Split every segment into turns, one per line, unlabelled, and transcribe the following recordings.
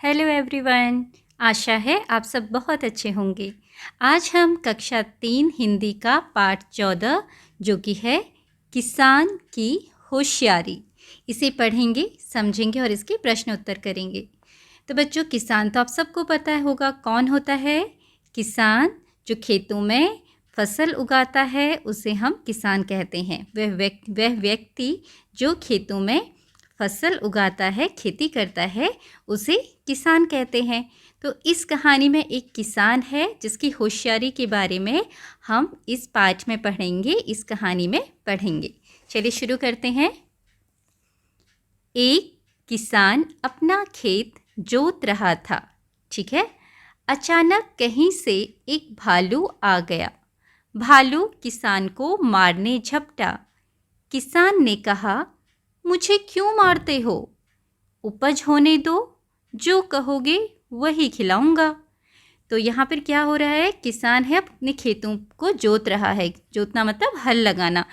Hello everyone. आशा है आप सब बहुत अच्छे होंगे। आज हम कक्षा 3 हिंदी का पाठ 14 जो कि है किसान की होशियारी, इसे पढ़ेंगे, समझेंगे और इसके प्रश्न उत्तर करेंगे। तो बच्चों, किसान तो आप सबको पता होगा कौन होता है। किसान जो खेतों में फसल उगाता है उसे हम किसान कहते हैं। वह व्यक्ति जो खेतों में फसल उगाता है, खेती करता है, उसे किसान कहते हैं। तो इस कहानी में एक किसान है जिसकी होशियारी के बारे में हम इस पाठ में पढ़ेंगे, इस कहानी में पढ़ेंगे। चलिए शुरू करते हैं। एक किसान अपना खेत जोत रहा था। ठीक है। अचानक कहीं से एक भालू आ गया। भालू किसान को मारने झपटा। किसान ने कहा, मुझे क्यों मारते हो? उपज होने दो, जो कहोगे वही खिलाऊंगा। तो यहाँ पर क्या हो रहा है, किसान है अपने खेतों को जोत रहा है। जोतना मतलब हल लगाना।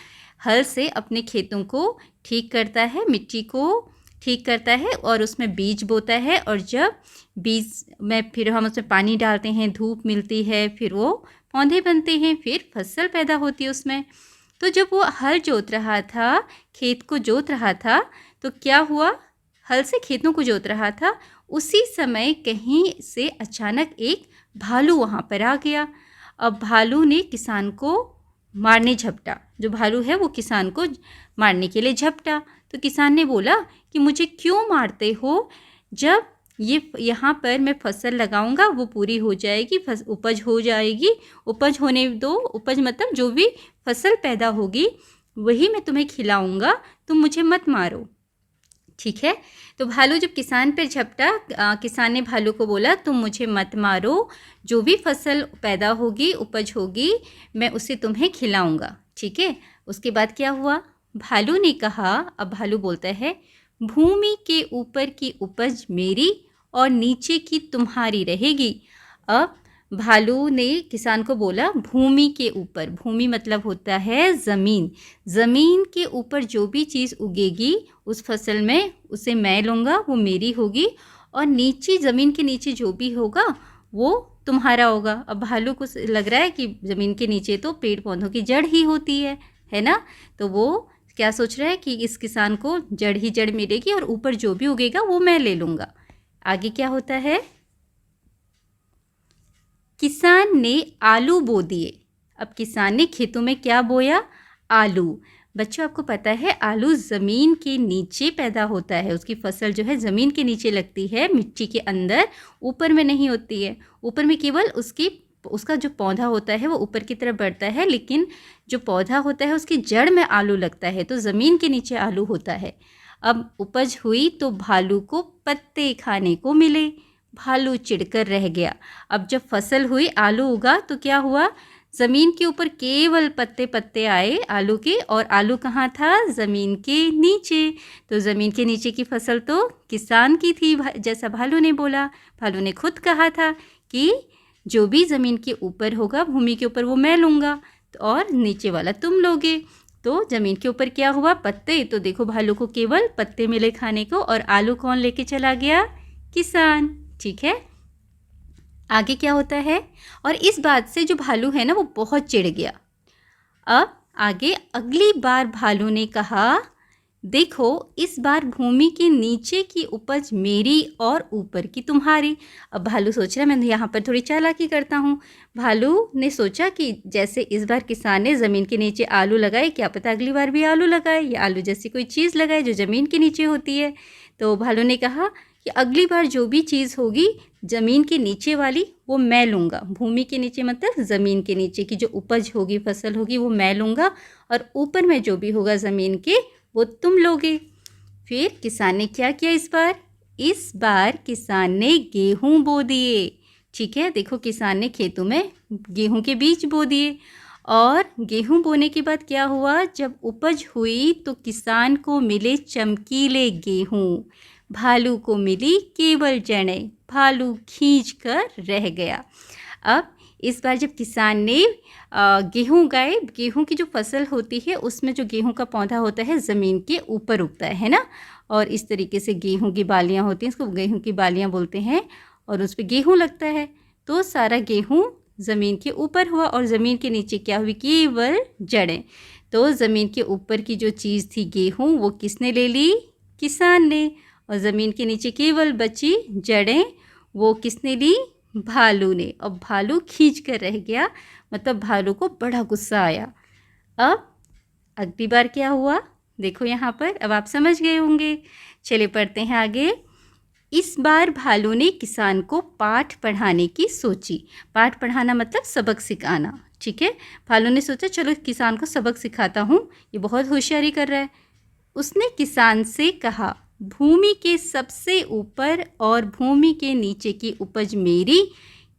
हल से अपने खेतों को ठीक करता है, मिट्टी को ठीक करता है और उसमें बीज बोता है। और जब बीज में फिर हम उसमें पानी डालते हैं, धूप मिलती है, फिर वो पौधे बनते हैं, फिर फसल पैदा होती है उसमें। तो जब वो हल जोत रहा था, खेत को जोत रहा था, तो क्या हुआ, हल से खेतों को जोत रहा था, उसी समय कहीं से अचानक एक भालू वहाँ पर आ गया। अब भालू ने किसान को मारने झपटा। जो भालू है वो किसान को मारने के लिए झपटा। तो किसान ने बोला कि मुझे क्यों मारते हो? जब यहाँ पर मैं फसल लगाऊंगा वो पूरी हो जाएगी, उपज हो जाएगी, उपज होने दो। उपज मतलब जो भी फसल पैदा होगी वही मैं तुम्हें खिलाऊंगा, तुम मुझे मत मारो। ठीक है। तो भालू जब किसान पर झपटा, किसान ने भालू को बोला, तुम मुझे मत मारो, जो भी फसल पैदा होगी, उपज होगी, मैं उसे तुम्हें खिलाऊंगा। ठीक है। उसके बाद क्या हुआ, भालू ने कहा, अब भालू बोलता है, भूमि के ऊपर की उपज मेरी और नीचे की तुम्हारी रहेगी। अब भालू ने किसान को बोला, भूमि के ऊपर, भूमि मतलब होता है ज़मीन, ज़मीन के ऊपर जो भी चीज़ उगेगी उस फसल में, उसे मैं लूँगा, वो मेरी होगी। और नीचे, ज़मीन के नीचे जो भी होगा वो तुम्हारा होगा। अब भालू को लग रहा है कि ज़मीन के नीचे तो पेड़ पौधों की जड़ ही होती है ना। तो वो क्या सोच रहा है कि इस किसान को जड़ ही जड़ मिलेगी और ऊपर जो भी उगेगा वो मैं ले लूँगा। आगे क्या होता है, किसान ने आलू बो दिए। अब किसान ने खेतों में क्या बोया, आलू। बच्चों, आपको पता है आलू ज़मीन के नीचे पैदा होता है। उसकी फसल जो है ज़मीन के नीचे लगती है, मिट्टी के अंदर, ऊपर में नहीं होती है। ऊपर में केवल उसका जो पौधा होता है वो ऊपर की तरफ बढ़ता है, लेकिन जो पौधा होता है उसकी जड़ में आलू लगता है। तो ज़मीन के नीचे आलू होता है। अब उपज हुई तो भालू को पत्ते खाने को मिले। भालू चिढ़कर रह गया। अब जब फसल हुई, आलू उगा, तो क्या हुआ, ज़मीन के ऊपर केवल पत्ते पत्ते आए आलू के, और आलू कहाँ था, ज़मीन के नीचे। तो ज़मीन के नीचे की फसल तो किसान की थी, जैसा भालू ने बोला। भालू ने खुद कहा था कि जो भी ज़मीन के ऊपर होगा, भूमि के ऊपर, वो मैं लूँगा और नीचे वाला तुम लोगे। तो ज़मीन के ऊपर क्या हुआ, पत्ते। तो देखो, भालू को केवल पत्ते मिले खाने को, और आलू कौन लेके चला गया, किसान। ठीक है। आगे क्या होता है, और इस बात से जो भालू है ना वो बहुत चिढ़ गया। अब आगे अगली बार भालू ने कहा, देखो इस बार भूमि के नीचे की उपज मेरी और ऊपर की तुम्हारी। अब भालू सोच रहा है, मैं यहाँ पर थोड़ी चालाकी करता हूँ। भालू ने सोचा कि जैसे इस बार किसान ने ज़मीन के नीचे आलू लगाए, क्या पता अगली बार भी आलू लगाए, या आलू जैसी कोई चीज़ लगाए जो ज़मीन के नीचे होती है। तो भालू ने कहा कि अगली बार जो भी चीज़ होगी ज़मीन के नीचे वाली, वो मैं लूँगा। भूमि के नीचे मतलब ज़मीन के नीचे की जो उपज होगी, फसल होगी, वो मैं लूँगा, और ऊपर में जो भी होगा ज़मीन के, वो तुम लोगे। फिर किसान ने क्या किया इस बार किसान ने गेहूँ बो दिए। ठीक है। देखो, किसान ने खेतों में गेहूँ के बीज बो दिए। और गेहूँ बोने के बाद क्या हुआ, जब उपज हुई तो किसान को मिले चमकीले गेहूँ, भालू को मिली केवल जड़ें। भालू खींच कर रह गया। अब इस बार जब किसान ने गेहूँ उगाए, गेहूँ की जो फसल होती है उसमें जो गेहूँ का पौधा होता है ज़मीन के ऊपर उगता है ना, और इस तरीके से गेहूं की बालियां होती हैं, इसको गेहूं की बालियां बोलते हैं, और उस पर गेहूं लगता है। तो सारा गेहूं ज़मीन के ऊपर हुआ और ज़मीन के नीचे क्या हुई? केवल जड़ें। तो ज़मीन के ऊपर की जो चीज़ थी गेहूं, वो किसने ले ली? किसान ने। और ज़मीन के नीचे केवल बची जड़ें, वो किसने ली? भालू ने। अब भालू खींच कर रह गया, मतलब भालू को बड़ा गुस्सा आया। अब अगली बार क्या हुआ देखो यहाँ पर, अब आप समझ गए होंगे। चलिए पढ़ते हैं आगे। इस बार भालू ने किसान को पाठ पढ़ाने की सोची। पाठ पढ़ाना मतलब सबक सिखाना, ठीक है। भालू ने सोचा चलो किसान को सबक सिखाता हूँ, ये बहुत होशियारी कर रहा है। उसने किसान से कहा, भूमि के सबसे ऊपर और भूमि के नीचे की उपज मेरी।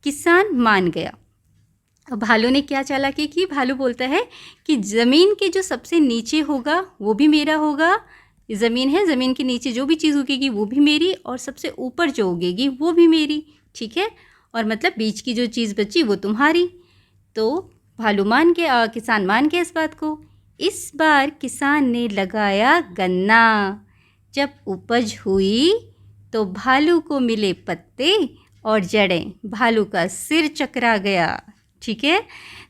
किसान मान गया। अब भालू ने क्या चालाकी की? भालू बोलता है कि ज़मीन के जो सबसे नीचे होगा वो भी मेरा होगा। ज़मीन है, ज़मीन के नीचे जो भी चीज़ उगेगी वो भी मेरी, और सबसे ऊपर जो उगेगी वो भी मेरी, ठीक है। और मतलब बीच की जो चीज़ बची वो तुम्हारी। तो भालू मान गया, किसान मान गया इस बात को। इस बार किसान ने लगाया गन्ना। जब उपज हुई तो भालू को मिले पत्ते और जड़ें। भालू का सिर चकरा गया, ठीक है।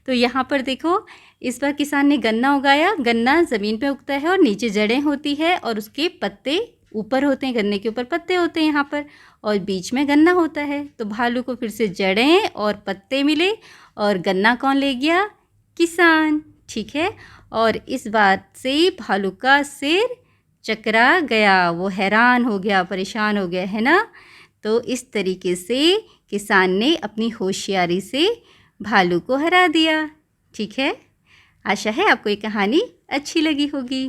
तो यहाँ पर देखो, इस बार किसान ने गन्ना उगाया। गन्ना ज़मीन पे उगता है और नीचे जड़ें होती है और उसके पत्ते ऊपर होते हैं, गन्ने के ऊपर पत्ते होते हैं यहाँ पर, और बीच में गन्ना होता है। तो भालू को फिर से जड़ें और पत्ते मिले, और गन्ना कौन ले गया? किसान, ठीक है। और इस बात से भालू का सिर चकरा गया, वो हैरान हो गया, परेशान हो गया, है ना। तो इस तरीके से किसान ने अपनी होशियारी से भालू को हरा दिया, ठीक है। आशा है आपको ये कहानी अच्छी लगी होगी।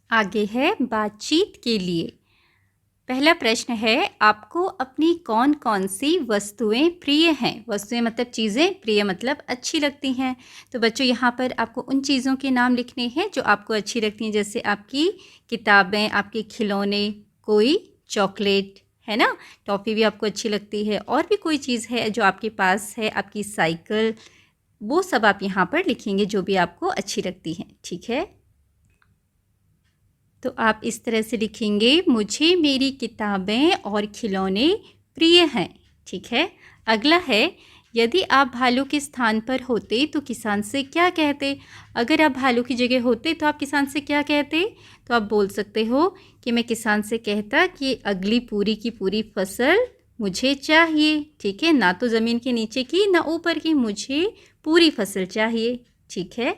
आगे है बातचीत के लिए। पहला प्रश्न है, आपको अपनी कौन कौन सी वस्तुएं प्रिय हैं? वस्तुएं मतलब चीज़ें, प्रिय मतलब अच्छी लगती हैं। तो बच्चों यहाँ पर आपको उन चीज़ों के नाम लिखने हैं जो आपको अच्छी लगती हैं, जैसे आपकी किताबें, आपके खिलौने, कोई चॉकलेट, है ना, टॉफ़ी भी आपको अच्छी लगती है, और भी कोई चीज़ है जो आपके पास है, आपकी साइकिल, वो सब आप यहाँ पर लिखेंगे जो भी आपको अच्छी लगती हैं, ठीक है। तो आप इस तरह से लिखेंगे, मुझे मेरी किताबें और खिलौने प्रिय हैं, ठीक है। अगला है, यदि आप भालू के स्थान पर होते तो किसान से क्या कहते? अगर आप भालू की जगह होते तो आप किसान से क्या कहते? तो आप बोल सकते हो कि मैं किसान से कहता कि अगली पूरी की पूरी फसल मुझे चाहिए, ठीक है। ना तो ज़मीन के नीचे की ना ऊपर की, मुझे पूरी फसल चाहिए, ठीक है।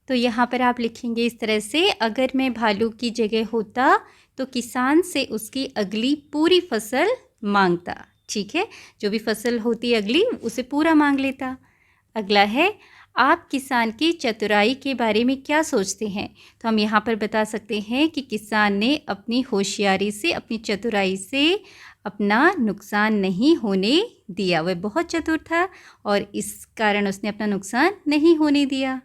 तो यहाँ पर आप लिखेंगे इस तरह से, अगर मैं भालू की जगह होता तो किसान से उसकी अगली पूरी फसल मांगता, ठीक है। जो भी फसल होती अगली उसे पूरा मांग लेता। अगला है, आप किसान की चतुराई के बारे में क्या सोचते हैं? तो हम यहाँ पर बता सकते हैं कि किसान ने अपनी होशियारी से, अपनी चतुराई से अपना नुकसान नहीं होने दिया। वह बहुत चतुर था और इस कारण उसने अपना नुकसान नहीं होने दिया।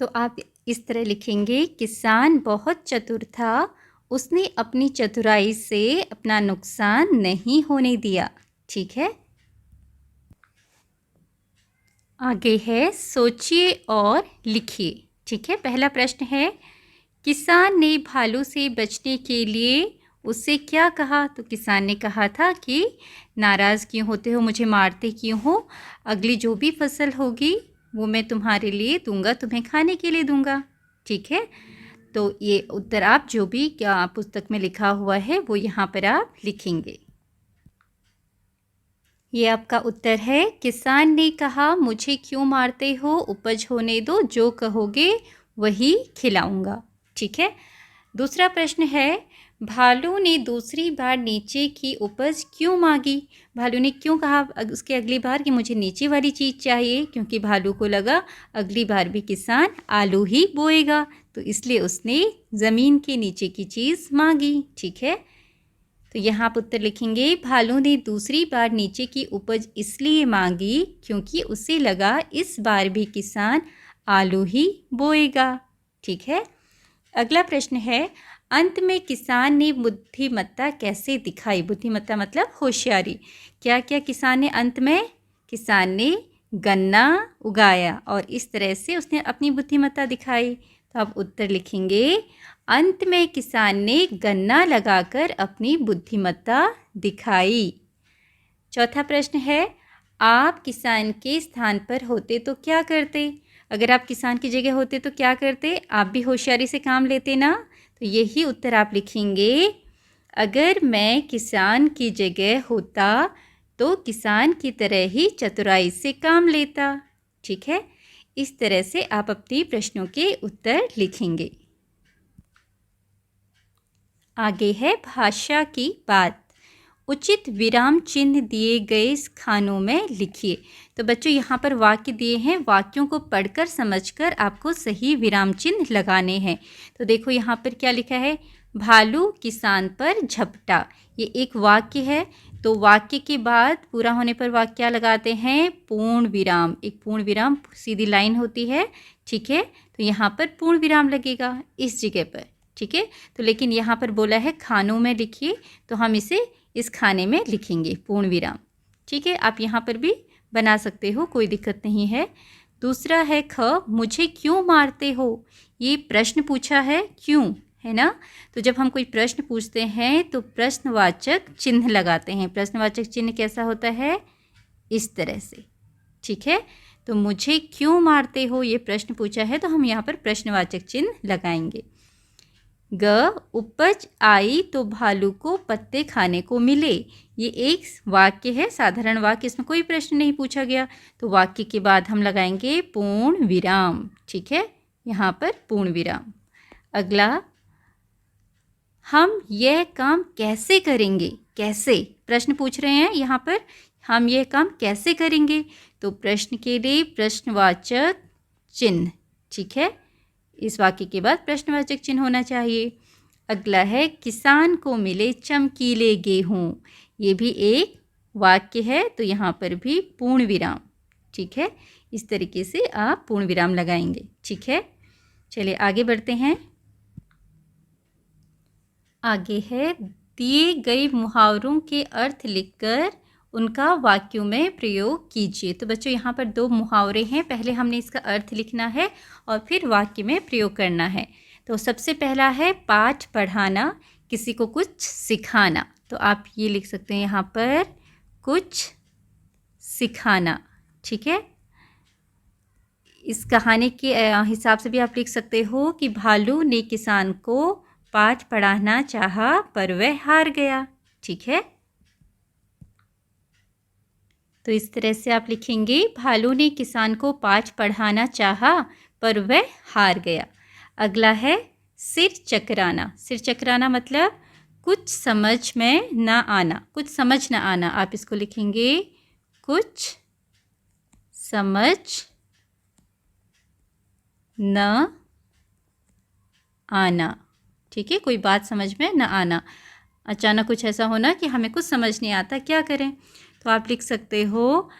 तो आप इस तरह लिखेंगे, किसान बहुत चतुर था, उसने अपनी चतुराई से अपना नुकसान नहीं होने दिया, ठीक है। आगे है, सोचिए और लिखिए, ठीक है। पहला प्रश्न है, किसान ने भालू से बचने के लिए उससे क्या कहा? तो किसान ने कहा था कि नाराज़ क्यों होते हो, मुझे मारते क्यों हो, अगली जो भी फसल होगी वो मैं तुम्हारे लिए दूंगा, तुम्हें खाने के लिए दूंगा, ठीक है। तो ये उत्तर आप जो भी क्या पुस्तक में लिखा हुआ है वो यहाँ पर आप लिखेंगे। ये आपका उत्तर है, किसान ने कहा मुझे क्यों मारते हो, उपज होने दो, जो कहोगे वही खिलाऊंगा, ठीक है। दूसरा प्रश्न है, भालू ने दूसरी बार नीचे की उपज क्यों मांगी? भालू ने क्यों कहा उसके अगली बार कि मुझे नीचे वाली चीज़ चाहिए? क्योंकि भालू को लगा अगली बार भी किसान आलू ही बोएगा, तो इसलिए उसने ज़मीन के नीचे की चीज़ मांगी, ठीक है। तो यहाँ आप उत्तर लिखेंगे, भालू ने दूसरी बार नीचे की उपज इसलिए मांगी क्योंकि उसे लगा इस बार भी किसान आलू ही बोएगा, ठीक है। अगला प्रश्न है, अंत में किसान ने बुद्धिमत्ता कैसे दिखाई? बुद्धिमत्ता मतलब होशियारी। क्या क्या किसान ने अंत में? किसान ने गन्ना उगाया और इस तरह से उसने अपनी बुद्धिमत्ता दिखाई। तो आप उत्तर लिखेंगे, अंत में किसान ने गन्ना लगाकर अपनी बुद्धिमत्ता दिखाई। चौथा प्रश्न है, आप किसान के स्थान पर होते तो क्या करते? अगर आप किसान की जगह होते तो क्या करते? आप भी होशियारी से काम लेते ना? तो यही उत्तर आप लिखेंगे, अगर मैं किसान की जगह होता तो किसान की तरह ही चतुराई से काम लेता। ठीक है, इस तरह से आप अपने प्रश्नों के उत्तर लिखेंगे। आगे है भाषा की बात। उचित विराम चिन्ह दिए गए खानों में लिखिए। तो बच्चों यहाँ पर वाक्य दिए हैं, वाक्यों को पढ़कर समझकर आपको सही विराम चिन्ह लगाने हैं। तो देखो यहाँ पर क्या लिखा है, भालू किसान पर झपटा, ये एक वाक्य है। तो वाक्य के बाद पूरा होने पर वाक्य क्या लगाते हैं, पूर्ण विराम। एक पूर्ण विराम सीधी लाइन होती है, ठीक है। तो यहाँ पर पूर्ण विराम लगेगा इस जगह पर, ठीक है। तो लेकिन यहाँ पर बोला है खानों में लिखिए, तो हम इसे इस खाने में लिखेंगे पूर्ण विराम, ठीक है। आप यहाँ पर भी बना सकते हो, कोई दिक्कत नहीं है। दूसरा है ख, मुझे क्यों मारते हो। ये प्रश्न पूछा है, क्यों, है ना। तो जब हम कोई प्रश्न पूछते हैं तो प्रश्नवाचक चिन्ह लगाते हैं। प्रश्नवाचक चिन्ह कैसा होता है, इस तरह से, ठीक है। तो मुझे क्यों मारते हो, ये प्रश्न पूछा है, तो हम यहाँ पर प्रश्नवाचक चिन्ह लगाएंगे। ग, उपज आई तो भालू को पत्ते खाने को मिले। ये एक वाक्य है, साधारण वाक्य, इसमें कोई प्रश्न नहीं पूछा गया। तो वाक्य के बाद हम लगाएंगे पूर्ण विराम, ठीक है, यहाँ पर पूर्ण विराम। अगला, हम यह काम कैसे करेंगे। कैसे प्रश्न पूछ रहे हैं यहाँ पर, हम यह काम कैसे करेंगे। तो प्रश्न के लिए प्रश्नवाचक चिन्ह, ठीक है। इस वाक्य के बाद प्रश्नवाचक चिन्ह होना चाहिए। अगला है, किसान को मिले चमकीले गेहूँ। ये भी एक वाक्य है, तो यहाँ पर भी पूर्ण विराम, ठीक है। इस तरीके से आप पूर्ण विराम लगाएंगे, ठीक है। चलिए आगे बढ़ते हैं। आगे है, दिए गए मुहावरों के अर्थ लिखकर उनका वाक्यों में प्रयोग कीजिए। तो बच्चों यहाँ पर दो मुहावरे हैं, पहले हमने इसका अर्थ लिखना है और फिर वाक्य में प्रयोग करना है। तो सबसे पहला है पाठ पढ़ाना, किसी को कुछ सिखाना। तो आप ये लिख सकते हैं यहाँ पर, कुछ सिखाना, ठीक है। इस कहानी के हिसाब से भी आप लिख सकते हो कि भालू ने किसान को पाठ पढ़ाना चाहा पर वह हार गया, ठीक है। तो इस तरह से आप लिखेंगे, भालू ने किसान को पाठ पढ़ाना चाहा पर वह हार गया। अगला है सिर चकराना। सिर चकराना मतलब कुछ समझ में ना आना, कुछ समझ ना आना। आप इसको लिखेंगे, कुछ समझ न आना, ठीक है। कोई बात समझ में न आना, अचानक कुछ ऐसा होना कि हमें कुछ समझ नहीं आता, क्या करें। तो आप लिख सकते हो,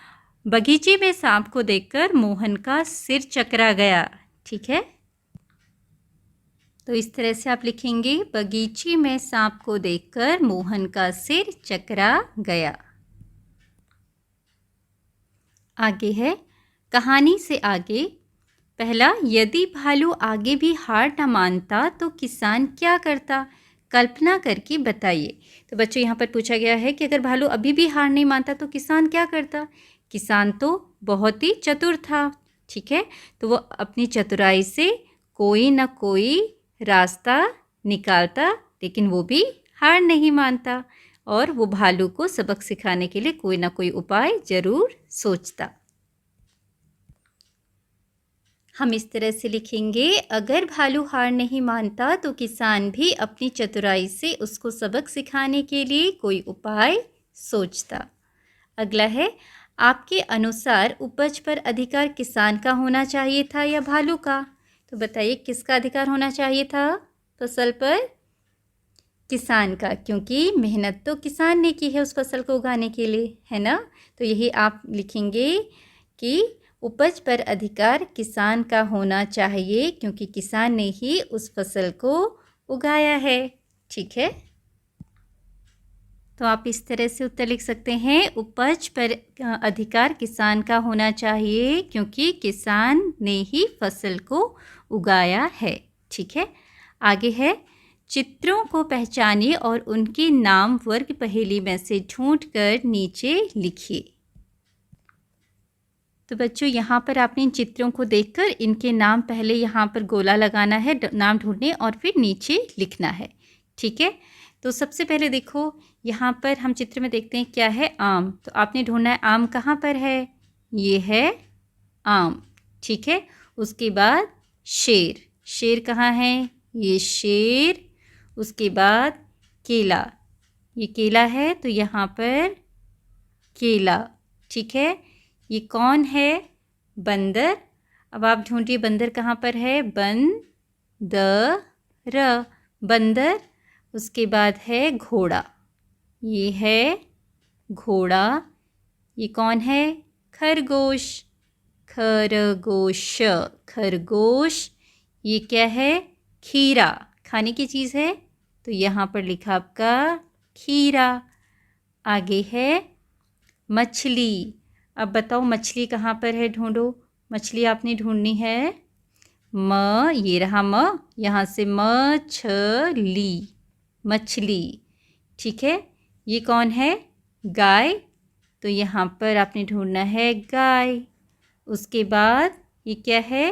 बगीचे में सांप को देखकर मोहन का सिर चकरा गया, ठीक है। तो इस तरह से आप लिखेंगे, बगीचे में सांप को देखकर मोहन का सिर चकरा गया। आगे है कहानी से आगे। पहला, यदि भालू आगे भी हार न मानता तो किसान क्या करता, कल्पना करके बताइए। तो बच्चों यहाँ पर पूछा गया है कि अगर भालू अभी भी हार नहीं मानता तो किसान क्या करता। किसान तो बहुत ही चतुर था, ठीक है। तो वो अपनी चतुराई से कोई ना कोई रास्ता निकालता, लेकिन वो भी हार नहीं मानता और वो भालू को सबक सिखाने के लिए कोई ना कोई उपाय ज़रूर सोचता। हम इस तरह से लिखेंगे, अगर भालू हार नहीं मानता तो किसान भी अपनी चतुराई से उसको सबक सिखाने के लिए कोई उपाय सोचता। अगला है, आपके अनुसार उपज पर अधिकार किसान का होना चाहिए था या भालू का। तो बताइए किसका अधिकार होना चाहिए था फसल पर, किसान का, क्योंकि मेहनत तो किसान ने की है उस फसल को उगाने के लिए, है ना। तो यही आप लिखेंगे कि उपज पर अधिकार किसान का होना चाहिए क्योंकि किसान ने ही उस फसल को उगाया है, ठीक है। तो आप इस तरह से उत्तर लिख सकते हैं, उपज पर अधिकार किसान का होना चाहिए क्योंकि किसान ने ही फसल को उगाया है। ठीक है, आगे है, चित्रों को पहचानिए और उनके नाम वर्ग पहेली में से ढूंढकर नीचे लिखिए। तो बच्चों यहाँ पर आपने इन चित्रों को देखकर इनके नाम पहले यहाँ पर गोला लगाना है, नाम ढूंढने और फिर नीचे लिखना है। ठीक है, तो सबसे पहले देखो यहाँ पर हम चित्र में देखते हैं क्या है, आम। तो आपने ढूंढना है आम कहाँ पर है, ये है आम। ठीक है, उसके बाद शेर, शेर कहाँ है, ये शेर। उसके बाद केला, ये केला है तो यहाँ पर केला। ठीक है, ये कौन है, बंदर। अब आप ढूंढिए बंदर कहाँ पर है, बंदर, बंदर। उसके बाद है घोड़ा, ये है घोड़ा। ये कौन है, खरगोश, खरगोश, खरगोश। ये क्या है, खीरा, खाने की चीज़ है तो यहाँ पर लिखा आपका खीरा। आगे है मछली। अब बताओ मछली कहाँ पर है, ढूंढो। मछली आपने ढूंढनी है, म, ये रहा म, यहाँ से मछली, मछली। ठीक है, ये कौन है, गाय। तो यहाँ पर आपने ढूंढना है गाय। उसके बाद ये क्या है,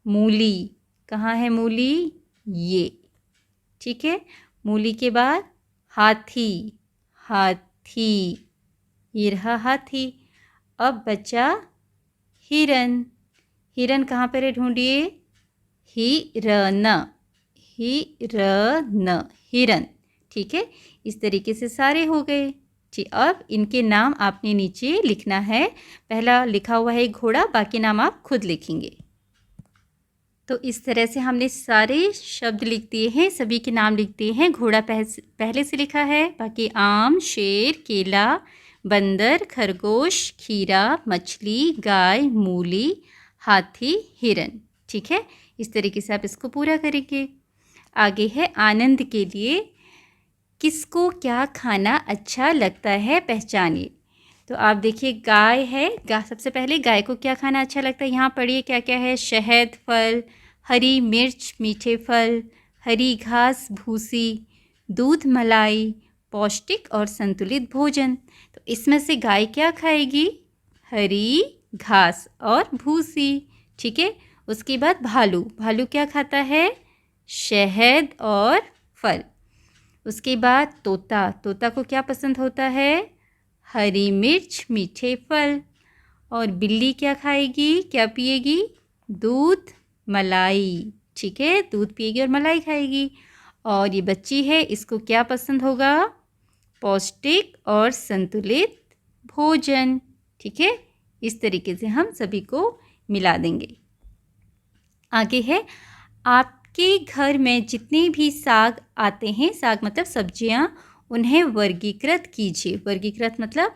मूली, कहाँ है मूली, ये। ठीक है, मूली के बाद हाथी, हाथी, ये रहा हाथी। अब बचा हिरन, हिरन कहाँ पर है, ढूंढिए, हिरन, हिरन, हिरन। ठीक है, इस तरीके से सारे हो गए। ठीक, अब इनके नाम आपने नीचे लिखना है। पहला लिखा हुआ है घोड़ा, बाकी नाम आप खुद लिखेंगे। तो इस तरह से हमने सारे शब्द लिख दिए हैं, सभी के नाम लिख दिए हैं। घोड़ा पहले से लिखा है, बाकी आम, शेर, केला, बंदर, खरगोश, खीरा, मछली, गाय, मूली, हाथी, हिरन। ठीक है, इस तरीके से आप इसको पूरा करेंगे। आगे है आनंद के लिए, किसको क्या खाना अच्छा लगता है पहचानिए। तो आप देखिए गाय है, सबसे पहले गाय को क्या खाना अच्छा लगता है, यहाँ पढ़िए क्या क्या है, शहद, फल, हरी मिर्च, मीठे फल, हरी घास, भूसी, दूध, मलाई, पौष्टिक और संतुलित भोजन। तो इसमें से गाय क्या खाएगी, हरी घास और भूसी। ठीक है, उसके बाद भालू, भालू क्या खाता है, शहद और फल। उसके बाद तोता, तोता को क्या पसंद होता है, हरी मिर्च, मीठे फल। और बिल्ली क्या खाएगी, क्या पिएगी, दूध, मलाई। ठीक है, दूध पिएगी और मलाई खाएगी। और ये बच्ची है, इसको क्या पसंद होगा, पौष्टिक और संतुलित भोजन। ठीक है, इस तरीके से हम सभी को मिला देंगे। आगे है, आपके घर में जितने भी साग आते हैं, साग मतलब सब्जियां, उन्हें वर्गीकृत कीजिए। वर्गीकृत मतलब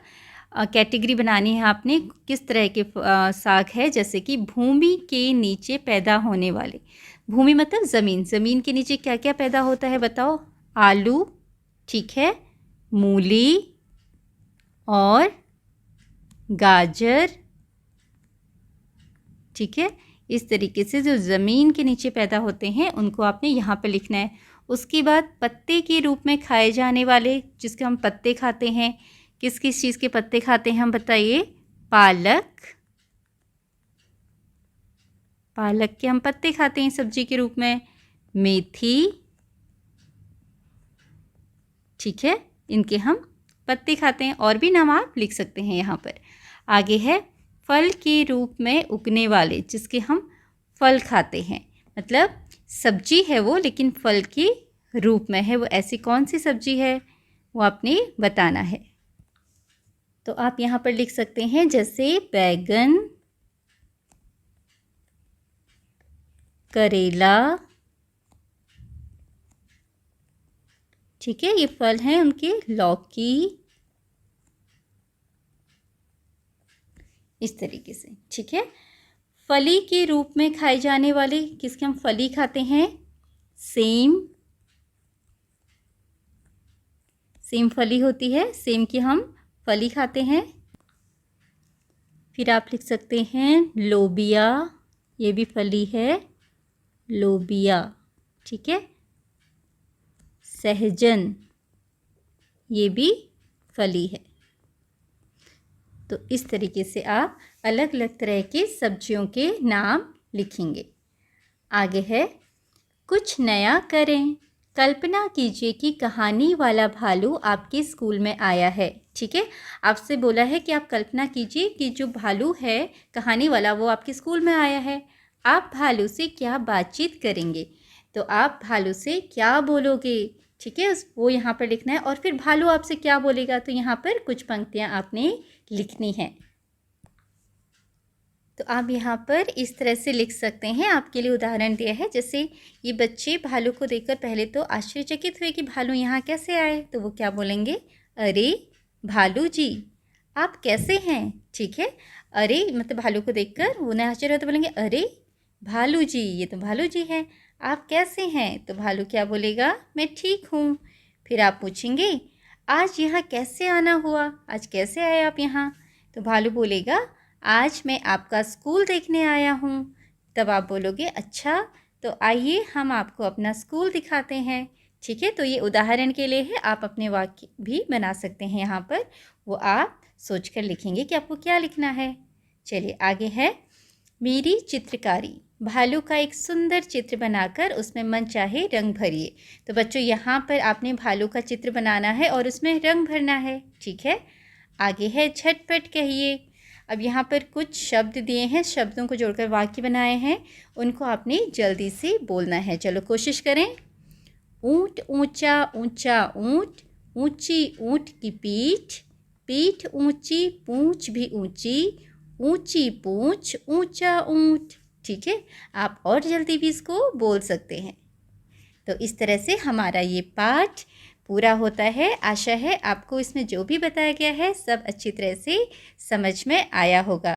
कैटेगरी बनानी है आपने, किस तरह के साग है। जैसे कि भूमि के नीचे पैदा होने वाले, भूमि मतलब ज़मीन, ज़मीन के नीचे क्या क्या पैदा होता है बताओ, आलू, ठीक है, मूली और गाजर। ठीक है, इस तरीके से जो ज़मीन के नीचे पैदा होते हैं उनको आपने यहाँ पर लिखना है। उसके बाद पत्ते के रूप में खाए जाने वाले, जिसके हम पत्ते खाते हैं, किस किस चीज़ के पत्ते खाते हैं हम बताइए, पालक, पालक के हम पत्ते खाते हैं सब्जी के रूप में, मेथी। ठीक है, इनके हम पत्ते खाते हैं, और भी नाम आप लिख सकते हैं यहाँ पर। आगे है फल के रूप में उगने वाले, जिसके हम फल खाते हैं, मतलब सब्जी है वो लेकिन फल के रूप में है, वो ऐसी कौन सी सब्जी है वो आपने बताना है। तो आप यहाँ पर लिख सकते हैं जैसे बैगन, करेला। ठीक है, ये फल हैं उनके, लौकी, इस तरीके से। ठीक है, फली के रूप में खाए जाने वाले, किसके हम फली खाते हैं, सेम, सेम फली होती है, सेम की हम फली खाते हैं। फिर आप लिख सकते हैं लोबिया, ये भी फली है, लोबिया, ठीक है। सहजन, ये भी फली है। तो इस तरीके से आप अलग अलग तरह के सब्जियों के नाम लिखेंगे। आगे है कुछ नया करें। कल्पना कीजिए कि कहानी वाला भालू आपके स्कूल में आया है, ठीक है। आपसे बोला है कि आप कल्पना कीजिए कि जो भालू है कहानी वाला वो आपके स्कूल में आया है। आप भालू से क्या बातचीत करेंगे? तो आप भालू से क्या बोलोगे, ठीक है, वो यहाँ पर लिखना है। और फिर भालू आपसे क्या बोलेगा, तो यहाँ पर कुछ पंक्तियाँ आपने लिखनी हैं। तो आप यहाँ पर इस तरह से लिख सकते हैं। आपके लिए उदाहरण दिया है, जैसे ये बच्चे भालू को देखकर पहले तो आश्चर्यचकित हुए कि भालू यहाँ कैसे आए, तो वो क्या बोलेंगे, अरे भालू जी आप कैसे हैं, ठीक है। अरे मतलब भालू को देखकर वो नहीं आश्चर्य तो बोलेंगे अरे भालू जी, ये तो भालू जी हैं, आप कैसे हैं, तो भालू क्या बोलेगा, मैं ठीक हूँ। फिर आप पूछेंगे आज यहाँ कैसे आना हुआ, आज कैसे आए आप यहाँ, तो भालू बोलेगा आज मैं आपका स्कूल देखने आया हूँ। तब आप बोलोगे अच्छा, तो आइए हम आपको अपना स्कूल दिखाते हैं, ठीक है। तो ये उदाहरण के लिए है, आप अपने वाक्य भी बना सकते हैं। यहाँ पर वो आप सोचकर लिखेंगे कि आपको क्या लिखना है। चलिए आगे है मेरी चित्रकारी। भालू का एक सुंदर चित्र बनाकर उसमें मन चाहे रंग भरिए। तो बच्चों यहाँ पर आपने भालू का चित्र बनाना है और उसमें रंग भरना है, ठीक है। आगे है झटपट कहिए। अब यहाँ पर कुछ शब्द दिए हैं, शब्दों को जोड़कर वाक्य बनाए हैं, उनको आपने जल्दी से बोलना है। चलो कोशिश करें। ऊँट ऊंचा ऊंचा ऊँट, ऊंची ऊँट की पीठ, पीठ ऊंची पूँछ भी ऊंची, ऊंची पूँछ ऊंचा ऊँट, ठीक है। आप और जल्दी भी इसको बोल सकते हैं। तो इस तरह से हमारा ये पाठ पूरा होता है। आशा है आपको इसमें जो भी बताया गया है सब अच्छी तरह से समझ में आया होगा।